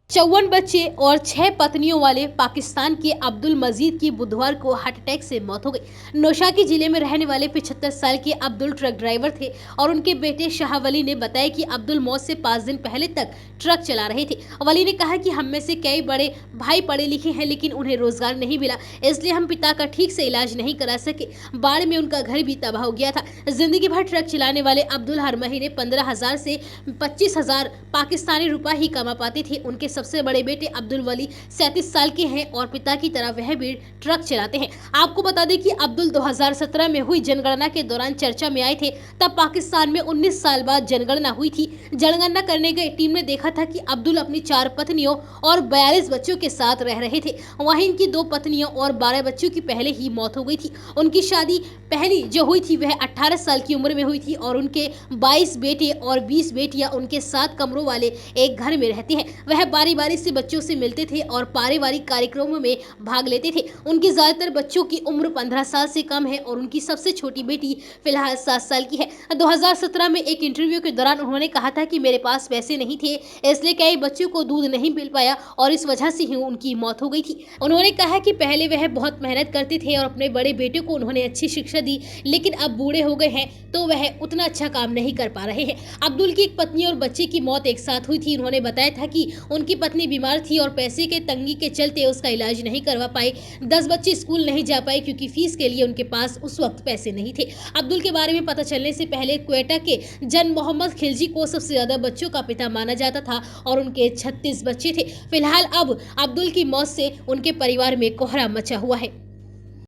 54 बच्चे और 6 पत्नियों वाले पाकिस्तान के अब्दुल मजीद की बुधवार को हार्ट अटैक से मौत हो गई। नौशाकी जिले में रहने वाले 75 साल के अब्दुल ट्रक ड्राइवर थे और उनके बेटे शाह वली ने बताया कि अब्दुल मौत से 5 दिन पहले तक ट्रक चला रहे थे। वली ने कहा कि हम में से कई बड़े भाई पढ़े लिखे हैं, लेकिन उन्हें रोजगार नहीं मिला, इसलिए हम पिता का ठीक से इलाज नहीं करा सके। बाढ़ में उनका घर भी तबाह हो गया था। जिंदगी भर ट्रक चलाने वाले अब्दुल हर महीने 15,000 से 25,000 पाकिस्तानी रुपए ही कमा पाते थे। उनके सबसे बड़े बेटे अब्दुल वली 37 साल के हैं और पिता की तरह वह भी ट्रक चलाते हैं। आपको बता दें कि अब्दुल 2017 में हुई जनगणना के दौरान चर्चा में आए थे। तब पाकिस्तान में 19 साल बाद जनगणना हुई थी। जनगणना करने गई टीम ने देखा था कि अब्दुल अपनी 4 पत्नियों और 42 बच्चों के साथ रह रहे थे। वहीं इनकी 2 पत्नियों और 12 बच्चों की पहले ही मौत हो गई थी। उनकी शादी पहली जो हुई थी वह 18 साल की उम्र में हुई थी और उनके 22 बेटे और 20 बेटियां उनके 7 कमरों वाले एक घर में रहती हैं। वह बारी-बारी से बच्चों से मिलते थे और पारिवारिक कार्यक्रमों में भाग लेते थे। उनकी ज्यादातर बच्चों की उम्र 15 साल से कम है और उनकी सबसे छोटी बेटी फिलहाल 7 साल की है। 2017 में एक इंटरव्यू के दौरान उन्होंने कहा था कि मेरे पास पैसे नहीं थे, इसलिए कई बच्चों को दूध नहीं मिल पाया और इस वजह से ही उनकी मौत हो गई थी। उन्होंने कहा कि पहले वह बहुत मेहनत करते थे और अपने बड़े बेटे को उन्होंने अच्छी शिक्षा दी, लेकिन अब बूढ़े हो गए हैं तो वह उतना अच्छा काम नहीं कर पा रहे हैं। अब्दुल की एक पत्नी और बच्चे की मौत एक साथ हुई थी। उन्होंने बताया था कि उनकी पत्नी बीमार थी और पैसे के तंगी के चलते उसका इलाज नहीं करवा पाए। 10 बच्चे स्कूल नहीं जा पाए क्योंकि फीस के लिए उनके पास उस वक्त पैसे नहीं थे। अब्दुल के बारे में पता चलने से पहले क्वेटा के जन मोहम्मद खिलजी को सबसे ज्यादा बच्चों का पिता माना जाता था और उनके 36 बच्चे थे। फिलहाल अब अब्दुल की मौत से उनके परिवार में कोहराम मचा हुआ है।